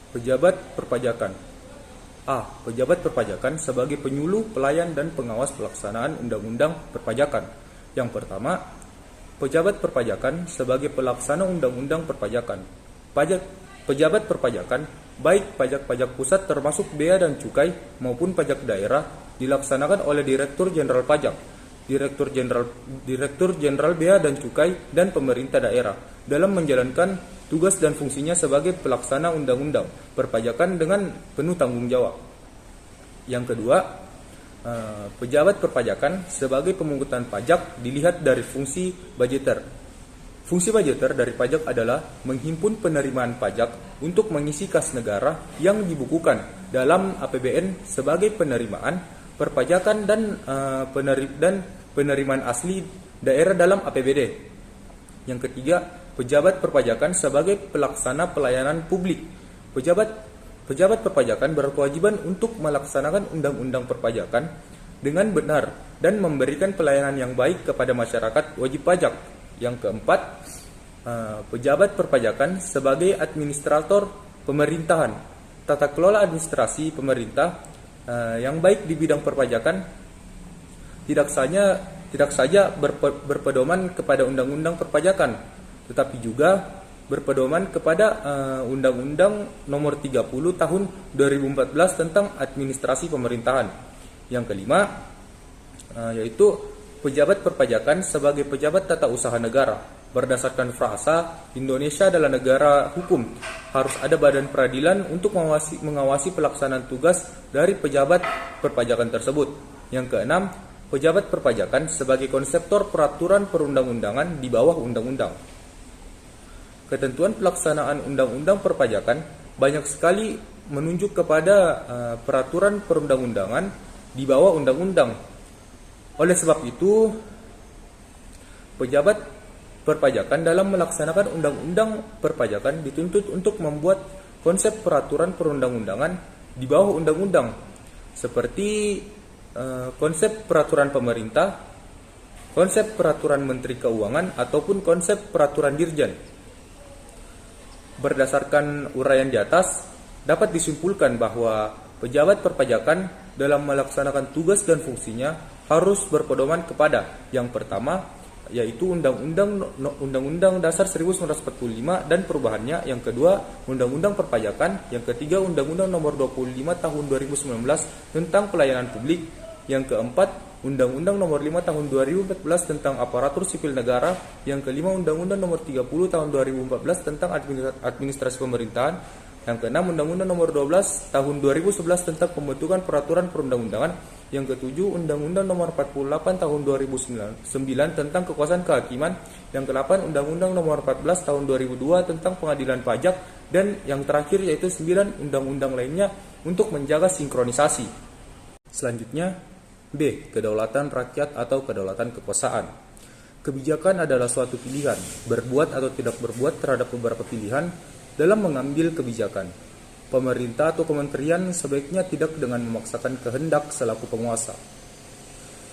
Pejabat perpajakan. A. Pejabat perpajakan sebagai penyuluh, pelayan, dan pengawas pelaksanaan undang-undang perpajakan. Yang pertama, pejabat perpajakan sebagai pelaksana undang-undang perpajakan. Pejabat perpajakan, baik pajak-pajak pusat termasuk bea dan cukai maupun pajak daerah, dilaksanakan oleh Direktur Jenderal Pajak, Direktur Jenderal Bea dan Cukai, dan pemerintah daerah dalam menjalankan tugas dan fungsinya sebagai pelaksana undang-undang perpajakan dengan penuh tanggung jawab. Yang kedua, pejabat perpajakan sebagai pemungutan pajak dilihat dari fungsi budgeter. Fungsi budgeter dari pajak adalah menghimpun penerimaan pajak untuk mengisi kas negara yang dibukukan dalam APBN sebagai penerimaan perpajakan dan penerimaan asli daerah dalam APBD. Yang ketiga, pejabat perpajakan sebagai pelaksana pelayanan publik. Pejabat perpajakan berkewajiban untuk melaksanakan undang-undang perpajakan dengan benar dan memberikan pelayanan yang baik kepada masyarakat wajib pajak. Yang keempat, pejabat perpajakan sebagai administrator pemerintahan. Tata kelola administrasi pemerintah yang baik di bidang perpajakan tidak saja berpedoman kepada undang-undang perpajakan, tetapi juga berpedoman kepada Undang-Undang Nomor 30 Tahun 2014 tentang Administrasi Pemerintahan. Yang kelima, yaitu pejabat perpajakan sebagai pejabat tata usaha negara. Berdasarkan frasa Indonesia adalah negara hukum, harus ada badan peradilan untuk mengawasi pelaksanaan tugas dari pejabat perpajakan tersebut. Yang keenam, pejabat perpajakan sebagai konseptor peraturan perundang-undangan di bawah undang-undang. Ketentuan pelaksanaan undang-undang perpajakan banyak sekali menunjuk kepada peraturan perundang-undangan di bawah undang-undang. Oleh sebab itu, pejabat perpajakan dalam melaksanakan undang-undang perpajakan dituntut untuk membuat konsep peraturan perundang-undangan di bawah undang-undang, seperti konsep peraturan pemerintah, konsep peraturan Menteri Keuangan, ataupun konsep peraturan Dirjen. Berdasarkan uraian di atas, dapat disimpulkan bahwa pejabat perpajakan dalam melaksanakan tugas dan fungsinya harus berpedoman kepada yang pertama, yaitu Undang-Undang Dasar 1945 dan perubahannya, yang kedua Undang-Undang Perpajakan, yang ketiga Undang-Undang Nomor 25 Tahun 2019 tentang Pelayanan Publik, yang keempat Undang-Undang Nomor 5 Tahun 2014 tentang Aparatur Sipil Negara, yang kelima Undang-Undang Nomor 30 Tahun 2014 tentang Administrasi Pemerintahan, yang keenam Undang-Undang Nomor 12 Tahun 2011 tentang Pembentukan Peraturan Perundang-undangan, yang ketujuh Undang-Undang Nomor 48 Tahun 2009 tentang Kekuasaan Kehakiman, yang ke-8 Undang-Undang Nomor 14 Tahun 2002 tentang Pengadilan Pajak, dan yang terakhir yaitu 9 undang-undang lainnya untuk menjaga sinkronisasi. Selanjutnya, B. Kedaulatan rakyat atau kedaulatan kekuasaan. Kebijakan adalah suatu pilihan, berbuat atau tidak berbuat terhadap beberapa pilihan dalam mengambil kebijakan. Pemerintah atau kementerian sebaiknya tidak dengan memaksakan kehendak selaku penguasa.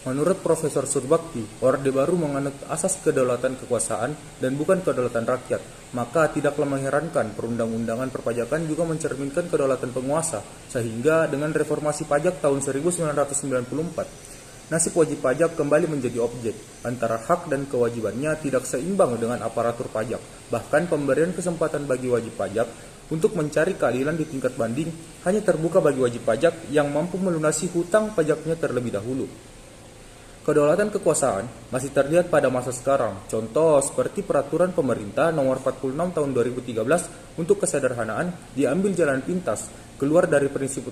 Menurut Profesor Surbakti, Orde Baru menganut asas kedaulatan kekuasaan dan bukan kedaulatan rakyat, maka tidaklah mengherankan perundang-undangan perpajakan juga mencerminkan kedaulatan penguasa, sehingga dengan reformasi pajak tahun 1994, nasib wajib pajak kembali menjadi objek, antara hak dan kewajibannya tidak seimbang dengan aparatur pajak. Bahkan pemberian kesempatan bagi wajib pajak untuk mencari keadilan di tingkat banding hanya terbuka bagi wajib pajak yang mampu melunasi hutang pajaknya terlebih dahulu. Kedaulatan kekuasaan masih terlihat pada masa sekarang. Contoh seperti peraturan pemerintah nomor 46 tahun 2013 untuk kesederhanaan diambil jalan pintas. Keluar dari prinsip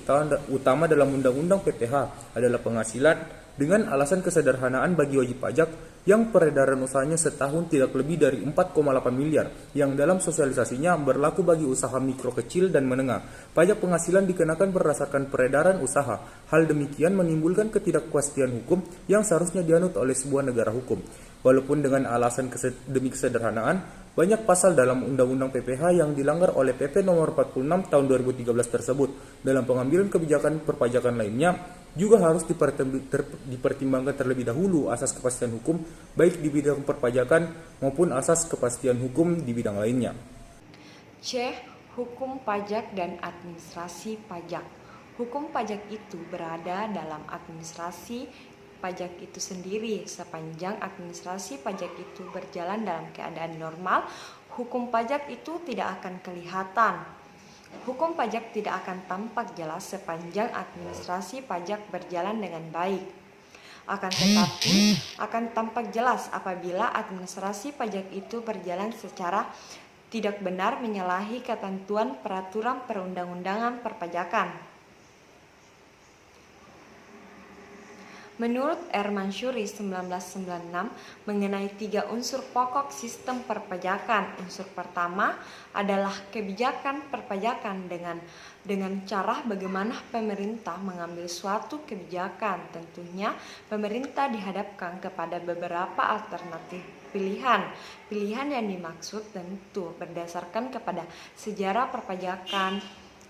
utama dalam Undang-Undang PPH adalah penghasilan dengan alasan kesederhanaan bagi wajib pajak yang peredaran usahanya setahun tidak lebih dari 4,8 miliar yang dalam sosialisasinya berlaku bagi usaha mikro kecil dan menengah. Pajak penghasilan dikenakan berdasarkan peredaran usaha. Hal demikian menimbulkan ketidakpastian hukum yang seharusnya dianut oleh sebuah negara hukum. Walaupun dengan alasan demi kesederhanaan, banyak pasal dalam Undang-Undang PPH yang dilanggar oleh PP nomor 46 tahun 2013 tersebut. Dalam pengambilan kebijakan perpajakan lainnya, juga harus dipertimbangkan terlebih dahulu asas kepastian hukum baik di bidang perpajakan maupun asas kepastian hukum di bidang lainnya. C. Hukum pajak dan administrasi pajak. Hukum pajak itu berada dalam administrasi pajak itu sendiri. Sepanjang administrasi pajak itu berjalan dalam keadaan normal, hukum pajak itu tidak akan kelihatan. Hukum pajak tidak akan tampak jelas sepanjang administrasi pajak berjalan dengan baik. Akan tetapi akan tampak jelas apabila administrasi pajak itu berjalan secara tidak benar, menyalahi ketentuan peraturan perundang-undangan perpajakan. Menurut R. Mansyuri 1996 mengenai 3 unsur pokok sistem perpajakan. Unsur pertama adalah kebijakan perpajakan dengan cara bagaimana pemerintah mengambil suatu kebijakan. Tentunya pemerintah dihadapkan kepada beberapa alternatif pilihan. Pilihan yang dimaksud tentu berdasarkan kepada sejarah perpajakan,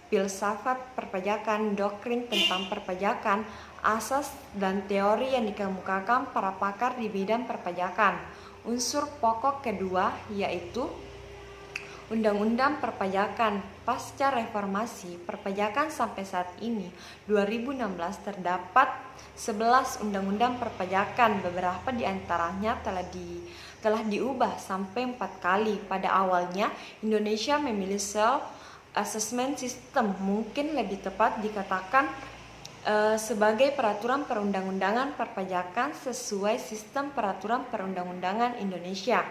filsafat perpajakan, doktrin tentang perpajakan, asas dan teori yang dikemukakan para pakar di bidang perpajakan. Unsur pokok kedua yaitu Undang-Undang Perpajakan. Pasca reformasi perpajakan sampai saat ini 2016 terdapat 11 undang-undang perpajakan. Beberapa di antaranya telah diubah sampai 4 kali. Pada awalnya Indonesia memilih self assessment system, mungkin lebih tepat dikatakan sebagai peraturan perundang-undangan perpajakan sesuai sistem peraturan perundang-undangan Indonesia.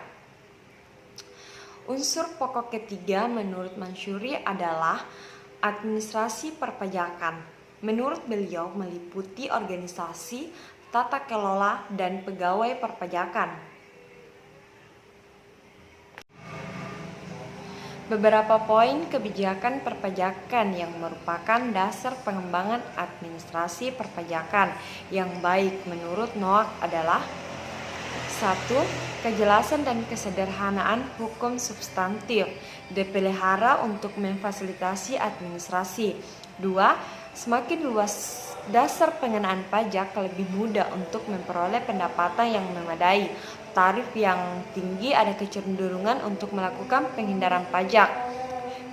Unsur pokok ketiga menurut Mansyuri adalah administrasi perpajakan. Menurut beliau meliputi organisasi, tata kelola, dan pegawai perpajakan. Beberapa poin kebijakan perpajakan yang merupakan dasar pengembangan administrasi perpajakan yang baik menurut Noack adalah 1. Kejelasan dan kesederhanaan hukum substantif dipelihara untuk memfasilitasi administrasi. 2. Semakin luas dasar pengenaan pajak, lebih mudah untuk memperoleh pendapatan yang memadai. Tarif yang tinggi ada kecenderungan untuk melakukan penghindaran pajak.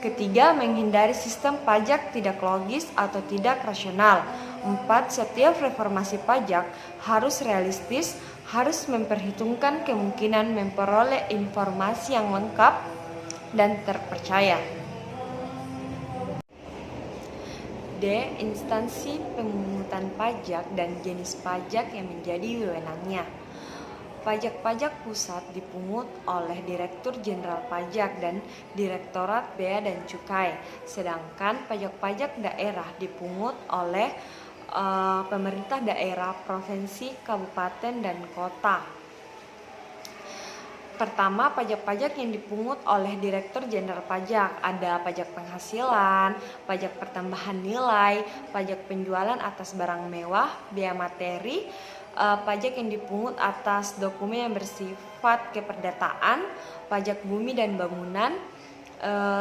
Ketiga, menghindari sistem pajak tidak logis atau tidak rasional. 4. Setiap reformasi pajak harus realistis, harus memperhitungkan kemungkinan memperoleh informasi yang lengkap dan terpercaya. D. Instansi pemungutan pajak dan jenis pajak yang menjadi wewenangnya. Pajak-pajak pusat dipungut oleh Direktur Jenderal Pajak dan Direktorat Bea dan Cukai, sedangkan pajak-pajak daerah dipungut oleh pemerintah daerah, provinsi, kabupaten, dan kota. Pertama, pajak-pajak yang dipungut oleh Direktur Jenderal Pajak ada pajak penghasilan, pajak pertambahan nilai, pajak penjualan atas barang mewah, bea materi, pajak yang dipungut atas dokumen yang bersifat keperdataan, pajak bumi dan bangunan,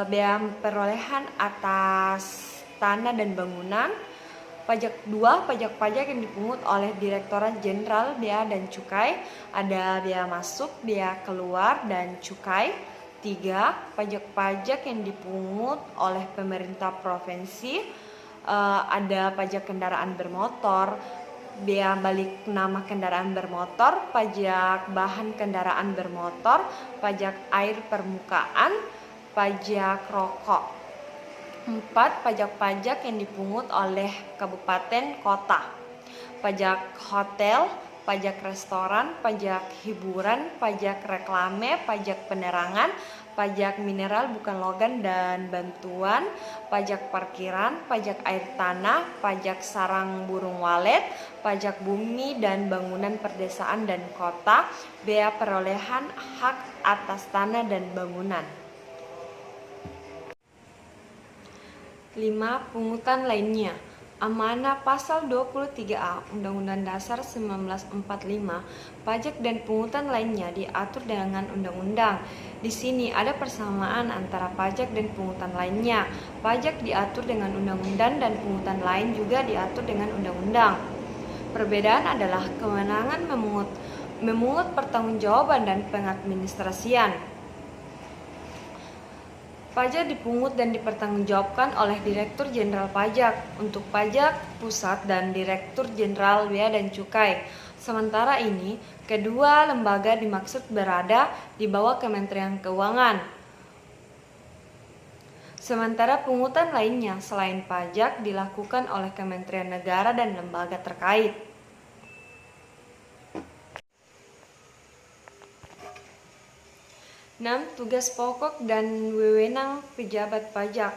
bea perolehan atas tanah dan bangunan. Pajak 2, pajak-pajak yang dipungut oleh Direktorat Jenderal Bea dan Cukai, ada bea masuk, bea keluar, dan cukai. 3, pajak-pajak yang dipungut oleh pemerintah provinsi, ada pajak kendaraan bermotor, bea balik nama kendaraan bermotor, pajak bahan kendaraan bermotor, pajak air permukaan, pajak rokok. 4. Pajak-pajak yang dipungut oleh kabupaten kota, pajak hotel, pajak restoran, pajak hiburan, pajak reklame, pajak penerangan, pajak mineral bukan logam dan bantuan, pajak parkiran, pajak air tanah, pajak sarang burung walet, pajak bumi dan bangunan perdesaan dan kota, bea perolehan hak atas tanah dan bangunan. 5. Pungutan lainnya. Amanah Pasal 23A Undang-Undang Dasar 1945, pajak dan pungutan lainnya diatur dengan undang-undang. Di sini ada persamaan antara pajak dan pungutan lainnya. Pajak diatur dengan undang-undang dan pungutan lain juga diatur dengan undang-undang. Perbedaan adalah kewenangan memungut pertanggungjawaban dan pengadministrasian. Pajak dipungut dan dipertanggungjawabkan oleh Direktur Jenderal Pajak untuk pajak pusat dan Direktur Jenderal Bea dan Cukai. Sementara ini, kedua lembaga dimaksud berada di bawah Kementerian Keuangan. Sementara pungutan lainnya selain pajak dilakukan oleh Kementerian Negara dan lembaga terkait. 6. Tugas pokok dan wewenang pejabat pajak.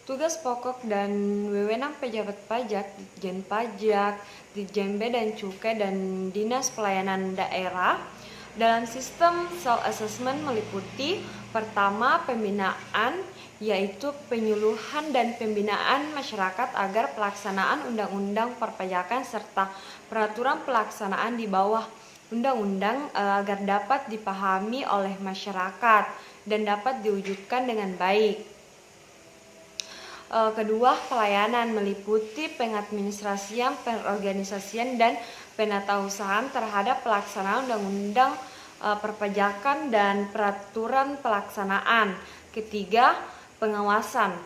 Tugas pokok dan wewenang pejabat pajak, Ditjen Pajak, Ditjen Bea dan Cukai, dan Dinas Pelayanan Daerah dalam sistem self-assessment meliputi: pertama, pembinaan, yaitu penyuluhan dan pembinaan masyarakat agar pelaksanaan undang-undang perpajakan serta peraturan pelaksanaan di bawah undang-undang agar dapat dipahami oleh masyarakat dan dapat diwujudkan dengan baik. Kedua, pelayanan meliputi pengadministrasian, perorganisasian, dan penatausahaan terhadap pelaksanaan undang-undang perpajakan dan peraturan pelaksanaan. Ketiga, pengawasan,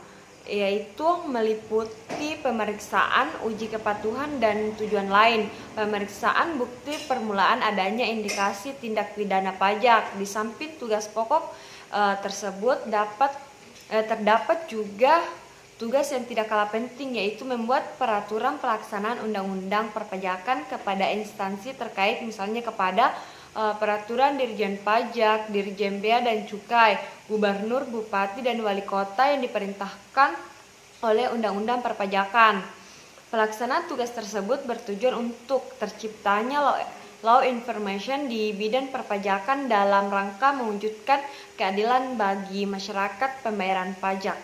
yaitu meliputi pemeriksaan, uji kepatuhan, dan tujuan lain. Pemeriksaan bukti permulaan adanya indikasi tindak pidana pajak. Di samping tugas pokok tersebut terdapat juga tugas yang tidak kalah penting, yaitu membuat peraturan pelaksanaan undang-undang perpajakan kepada instansi terkait, misalnya kepada peraturan Dirjen Pajak, Dirjen Bea dan Cukai, Gubernur, Bupati, dan Wali Kota yang diperintahkan oleh Undang-Undang Perpajakan. Pelaksanaan tugas tersebut bertujuan untuk terciptanya law information di bidang perpajakan dalam rangka mewujudkan keadilan bagi masyarakat pembayaran pajak.